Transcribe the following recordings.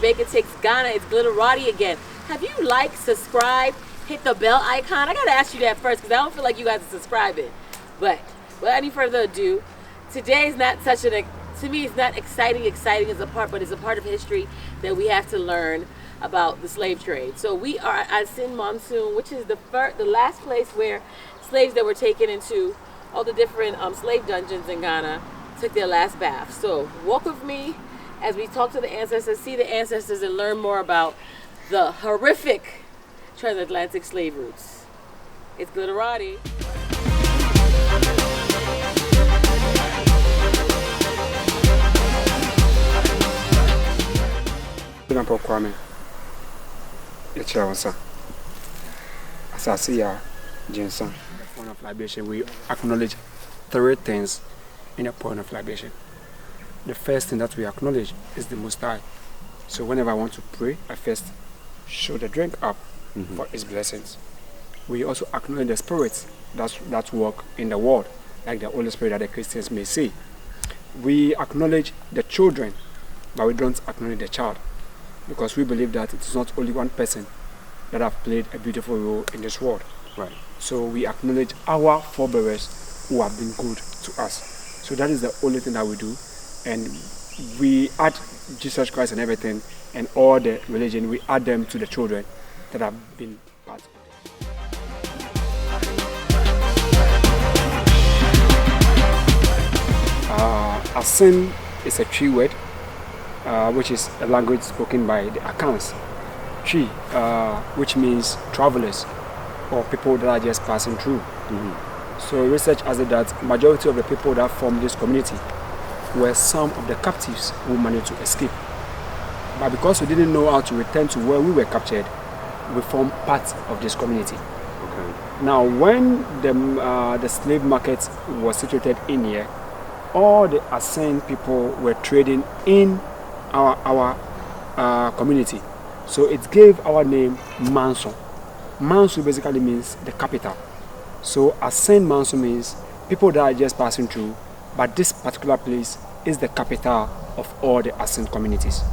Jamaica takes Ghana. It's Glitteratie again. Have you liked, subscribed, hit the bell icon? I gotta ask you that first because I don't feel like you guys are subscribing. But without any further ado, today is not such an, to me, it's not exciting as a part, but it's a part of history that we have to learn about the slave trade. So we are at Assin Manso, which is the last place where slaves that were taken into all the different slave dungeons in Ghana took their last bath. So walk with me as we talk to the ancestors, see the ancestors, and learn more about the horrific transatlantic slave routes. It's Glitteratie. Kwame, as I see Jensen, the point of libation, we acknowledge 3 things in a point of libation. The first thing that we acknowledge is the Most High. So whenever I want to pray, I first show the drink up for His blessings. We also acknowledge the spirits that work in the world, like the Holy Spirit that the Christians may see. We acknowledge the children, but we don't acknowledge the child, because we believe that it is not only one person that have played a beautiful role in this world. Right. So we acknowledge our forebears who have been good to us. So that is the only thing that we do. And we add Jesus Christ and everything, and all the religion, we add them to the children that have been part of it. Assin is a tree word, which is a language spoken by the Akans. Tree, which means travelers or people that are just passing through. So research has it that majority of the people that formed this community were some of the captives who managed to escape. But because we didn't know how to return to where we were captured, we formed part of this community. Okay. Now, when the slave market was situated in here, all the Assin people were trading in our community. So it gave our name Manso. Manso basically means the capital. So Assin Manso means people that are just passing through, but this particular place is the capital of all the Assin communities.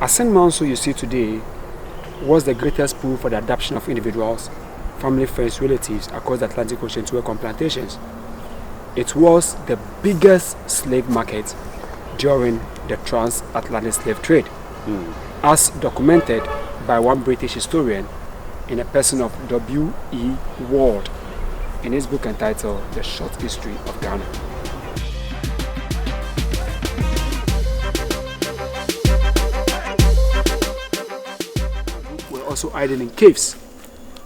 Assin Manso you see today was the greatest pool for the adoption of individuals, family, friends, relatives across the Atlantic Ocean to work on plantations. It was the biggest slave market during the transatlantic slave trade, as documented by one British historian in a person of W.E. Ward in his book entitled The Short History of Ghana. We're also hiding in caves.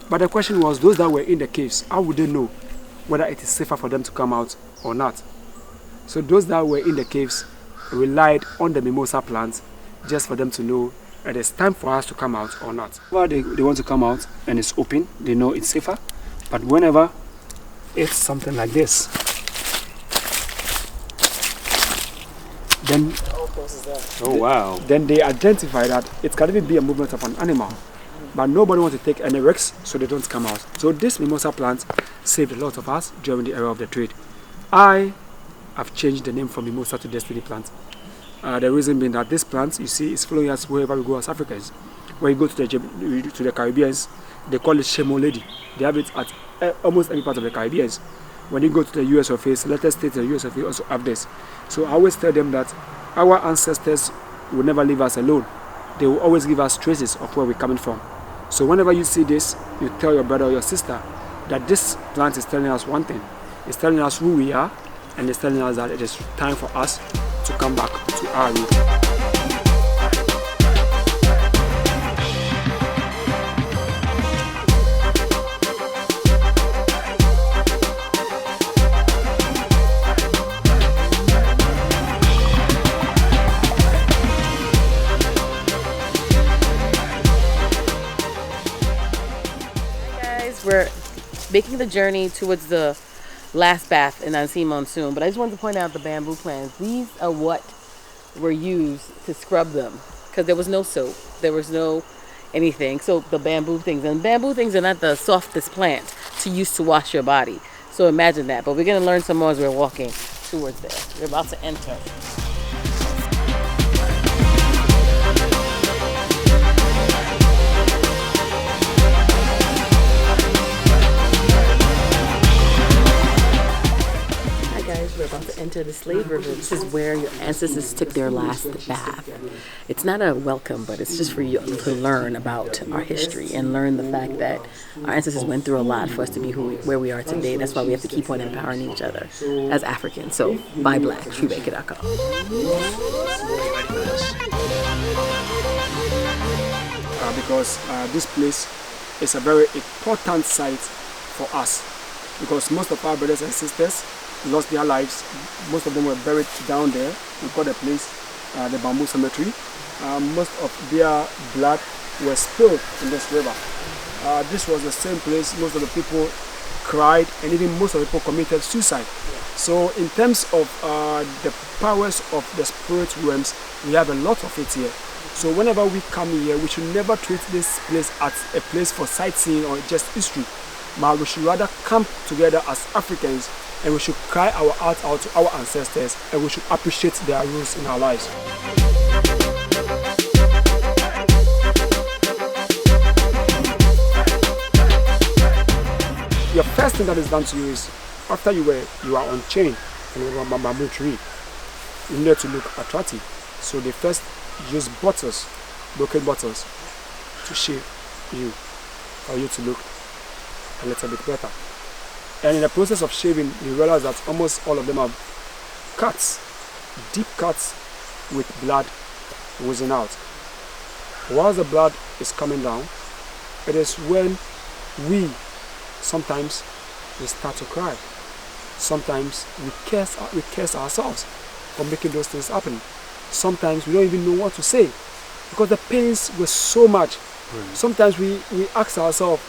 But the question was, those that were in the caves, how would they know whether it is safer for them to come out or not? So those that were in the caves relied on the mimosa plant just for them to know that it's time for us to come out or not. Whenever they want to come out and it's open, they know it's safer. But whenever it's something like this, then then they identify that it can even be a movement of an animal. But nobody wants to take any risks, so they don't come out. So this mimosa plant saved a lot of us during the era of the trade. I have changed the name from mimosa to destiny plant. The reason being that this plant, you see, is following us wherever we go as Africans. When you go to the Caribbeans, they call it Shemo Lady. They have it at almost every part of the Caribbeans. When you go to the US of A, selected states in the US of A also have this. So I always tell them that our ancestors will never leave us alone. They will always give us traces of where we're coming from. So whenever you see this, you tell your brother or your sister that this plant is telling us one thing. It's telling us who we are, and it's telling us that it is time for us to come back to our root. We're making the journey towards the last bath in Assin Manso, but I just wanted to point out the bamboo plants. These are what were used to scrub them because there was no soap, there was no anything. So the bamboo things, and bamboo things are not the softest plant to use to wash your body. So imagine that. But we're going to learn some more as we're walking towards there. We're about to enter. guys, we're about to enter the slave river. This is where your ancestors took their last bath. It's not a welcome, but it's just for you to learn about our history and learn the fact that our ancestors went through a lot for us to be where we are today. That's why we have to keep on empowering each other as Africans. So, buy black, TRUBAKER.com. Because this place is a very important site for us. Because most of our brothers and sisters lost their lives. Most of them were buried down there. We call the place the Bamboo Cemetery. Most of their blood was spilled in this river. This was the same place most of the people cried, and even most of the people committed suicide. So in terms of the powers of the spirit realms, we have a lot of it here. So whenever we come here, we should never treat this place as a place for sightseeing or just history. But we should rather come together as Africans, and we should cry our heart out to our ancestors, and we should appreciate their roles in our lives. Your first thing that is done to you is, after you are on chain and you are on a bamboo tree, you need to look attractive. So they first use bottles, broken bottles, to shave you, for you to look a little bit better. And in the process of shaving, you realize that almost all of them have cuts, deep cuts with blood oozing out. While the blood is coming down, it is when sometimes we start to cry. Sometimes we curse ourselves for making those things happen. Sometimes we don't even know what to say because the pains were so much. Sometimes we ask ourselves,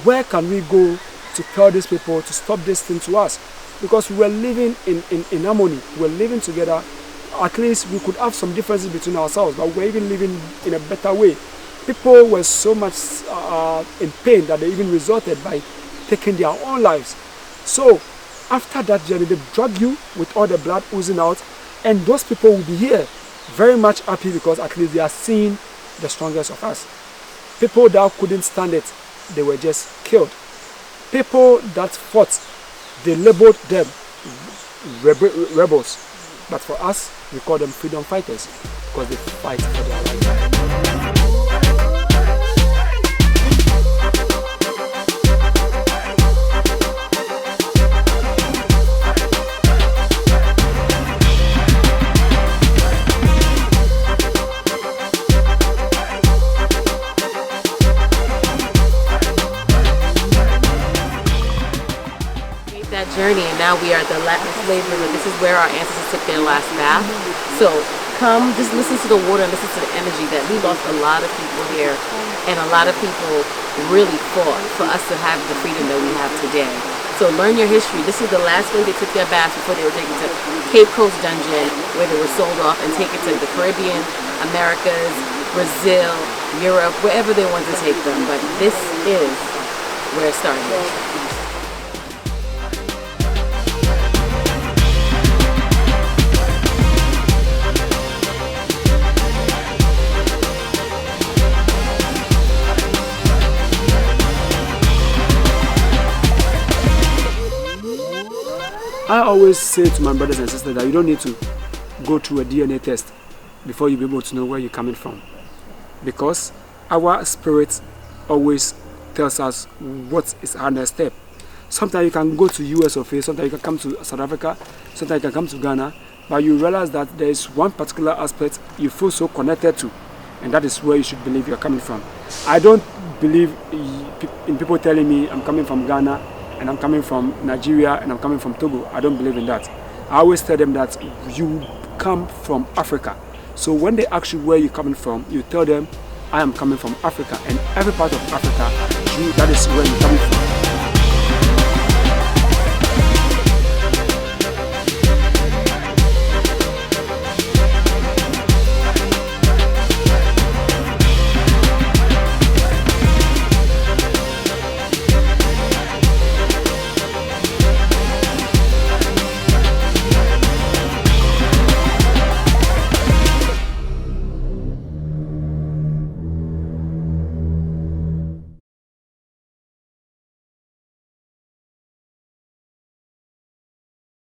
where can we go to tell these people to stop this thing to us? Because we were living in harmony, we were living together. At least we could have some differences between ourselves, but we were even living in a better way. People were so much in pain that they even resorted by taking their own lives. So after that journey, they drug you with all the blood oozing out, and those people will be here very much happy because at least they are seeing the strongest of us. People that couldn't stand it, they were just killed. People that fought, they labeled them rebels. But for us, we call them freedom fighters because they fight for their lives. That journey, and now we are at the slave river. This is where our ancestors took their last bath. So come, just listen to the water and listen to the energy. That we lost a lot of people here, and a lot of people really fought for us to have the freedom that we have today. So learn your history. This is the last way they took their baths before they were taken to Cape Coast Dungeon, where they were sold off and taken to the Caribbean, Americas, Brazil, Europe, wherever they wanted to take them. But this is where it started. I always say to my brothers and sisters that you don't need to go through a DNA test before you be able to know where you're coming from. Because our spirit always tells us what is our next step. Sometimes you can go to US of A, sometimes you can come to South Africa, sometimes you can come to Ghana, but you realize that there is one particular aspect you feel so connected to, and that is where you should believe you're coming from. I don't believe in people telling me I'm coming from Ghana, and I'm coming from Nigeria, and I'm coming from Togo. I don't believe in that. I always tell them that you come from Africa. So when they ask you where you're coming from, you tell them, I am coming from Africa, and every part of Africa, that is where you're coming from.